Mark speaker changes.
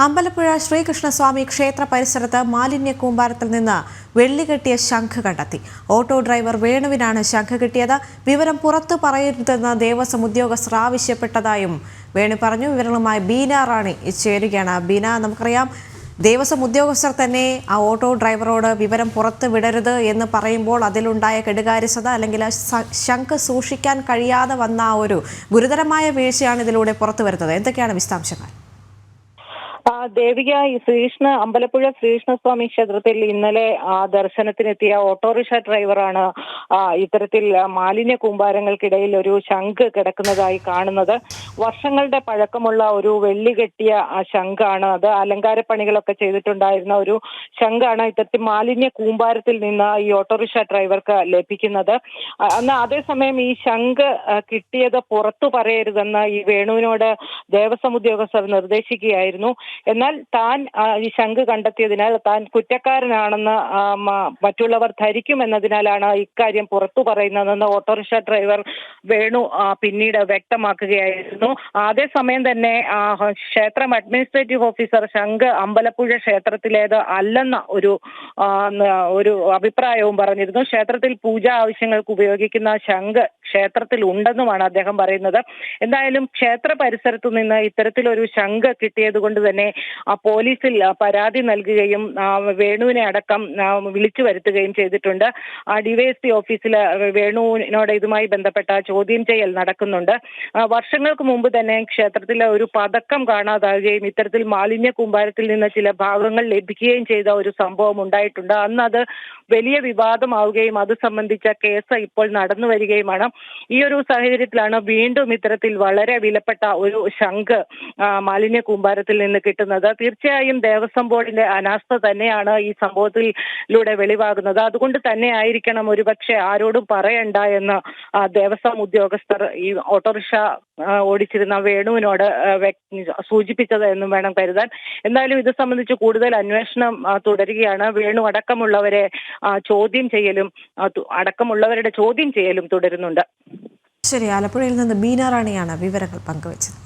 Speaker 1: അമ്പലപ്പുഴ ശ്രീകൃഷ്ണസ്വാമി ക്ഷേത്ര പരിസരത്ത് മാലിന്യ കൂമ്പാരത്തിൽ നിന്ന് വെള്ളി കെട്ടിയ ശംഖ് കണ്ടെത്തി. ഓട്ടോ ഡ്രൈവർ വേണുവിനാണ് ശംഖ് കിട്ടിയത്. വിവരം പുറത്തു പറയരുതെന്ന് ദേവസ്വം ഉദ്യോഗസ്ഥർ ആവശ്യപ്പെട്ടതായും വേണു പറഞ്ഞു. വിവരങ്ങളുമായി ബീന റാണി ചേരുകയാണ്. ബീന, നമുക്കറിയാം ദേവസ്വം ഉദ്യോഗസ്ഥർ തന്നെ ആ ഓട്ടോ ഡ്രൈവറോട് വിവരം പുറത്തു വിടരുത് എന്ന് പറയുമ്പോൾ അതിലുണ്ടായ കെടുകാര്യസ്ഥത അല്ലെങ്കിൽ ശംഖ് സൂക്ഷിക്കാൻ കഴിയാതെ വന്ന ഒരു ഗുരുതരമായ വീഴ്ചയാണ് ഇതിലൂടെ പുറത്തു വരുന്നത്. എന്തൊക്കെയാണ് വിശദാംശങ്ങൾ?
Speaker 2: ദേവിക, അമ്പലപ്പുഴ ശ്രീകൃഷ്ണസ്വാമി ക്ഷേത്രത്തിൽ ഇന്നലെ ദർശനത്തിനെത്തിയ ഓട്ടോറിക്ഷ ഡ്രൈവറാണ് ഇത്തരത്തിൽ മാലിന്യ കൂമ്പാരങ്ങൾക്കിടയിൽ ഒരു ശംഖ് കിടക്കുന്നതായി കാണുന്നത്. വർഷങ്ങളുടെ പഴക്കമുള്ള ഒരു വെള്ളി കെട്ടിയ ശംഖാണ് അത്. അലങ്കാര പണികളൊക്കെ ചെയ്തിട്ടുണ്ടായിരുന്ന ഒരു ശംഖാണ് ഇത്തരത്തിൽ മാലിന്യ കൂമ്പാരത്തിൽ നിന്ന് ഈ ഓട്ടോറിക്ഷ ഡ്രൈവർക്ക് ലഭിക്കുന്നത്. അതേസമയം ഈ ശംഖ് കിട്ടിയത് പുറത്തു പറയരുതെന്ന് ഈ വേണുവിനോട് ദേവസ്വം ഉദ്യോഗസ്ഥർ നിർദ്ദേശിക്കുകയായിരുന്നു. എന്നാൽ താൻ ഈ ശംഖ് കണ്ടെത്തിയതിനാൽ താൻ കുറ്റക്കാരനാണെന്ന് മറ്റുള്ളവർ ധരിക്കുമെന്നതിനാലാണ് ഇക്കാര്യം പുറത്തു പറയുന്നതെന്ന് ഓട്ടോറിക്ഷ ഡ്രൈവർ വേണു പിന്നീട് വ്യക്തമാക്കുകയായിരുന്നു. അതേസമയം തന്നെ ക്ഷേത്രം അഡ്മിനിസ്ട്രേറ്റീവ് ഓഫീസർ ശംഖ് അമ്പലപ്പുഴ ക്ഷേത്രത്തിലേത് അല്ലെന്ന ഒരു അഭിപ്രായവും പറഞ്ഞിരുന്നു. ക്ഷേത്രത്തിൽ പൂജാ ആവശ്യങ്ങൾക്ക് ഉപയോഗിക്കുന്ന ശംഖ് ക്ഷേത്രത്തിൽ ഉണ്ടെന്നുമാണ് അദ്ദേഹം പറയുന്നത്. എന്തായാലും ക്ഷേത്ര പരിസരത്തു നിന്ന് ഇത്തരത്തിലൊരു ശംഖ് കിട്ടിയത് കൊണ്ട് തന്നെ പോലീസിൽ പരാതി നൽകുകയും വേണുവിനെ അടക്കം വിളിച്ചു വരുത്തുകയും ചെയ്തിട്ടുണ്ട്. ഡിവൈഎസ്പി ഓഫീസിൽ വേണുവിനോട് ഇതുമായി ബന്ധപ്പെട്ട ചോദ്യം ചെയ്യൽ നടക്കുന്നുണ്ട്. വർഷങ്ങൾക്ക് മുമ്പ് തന്നെ ക്ഷേത്രത്തിലെ ഒരു പതക്കം കാണാതാവുകയും ഇത്തരത്തിൽ മാലിന്യ കൂമ്പാരത്തിൽ നിന്ന് ചില ഭാഗങ്ങൾ ലഭിക്കുകയും ചെയ്ത ഒരു സംഭവം ഉണ്ടായിട്ടുണ്ട്. അന്ന് അത് വലിയ വിവാദമാവുകയും അത് സംബന്ധിച്ച കേസ് ഇപ്പോൾ നടന്നു വരികയുമാണ്. ഈ ഒരു സാഹചര്യത്തിലാണ് വീണ്ടും ഇത്തരത്തിൽ വളരെ വിലപ്പെട്ട ഒരു ശംഖ് മാലിന്യ കൂമ്പാരത്തിൽ നിന്ന് കിട്ടുന്നത്. തീർച്ചയായും ദേവസ്വം ബോർഡിന്റെ അനാസ്ഥ തന്നെയാണ് ഈ സംഭവത്തിലൂടെ വെളിവാകുന്നത്. അതുകൊണ്ട് തന്നെ ആയിരിക്കണം ഒരുപക്ഷെ ആരോടും പറയണ്ട എന്ന് ദേവസ്വം ഉദ്യോഗസ്ഥർ ഈ ഓട്ടോറിക്ഷ ഓടിച്ചിരുന്ന വേണുവിനോട് സൂചിപ്പിച്ചത് എന്നും വേണം കരുതാൻ. എന്തായാലും ഇത് സംബന്ധിച്ച് കൂടുതൽ അന്വേഷണം തുടരുകയാണ്. വേണു അടക്കമുള്ളവരുടെ ചോദ്യം ചെയ്യലും തുടരുന്നുണ്ട്.
Speaker 1: ശരി, ആലപ്പുഴയിൽ നിന്ന് ബീന റാണിയാണ് വിവരങ്ങൾ പങ്കുവച്ചത്.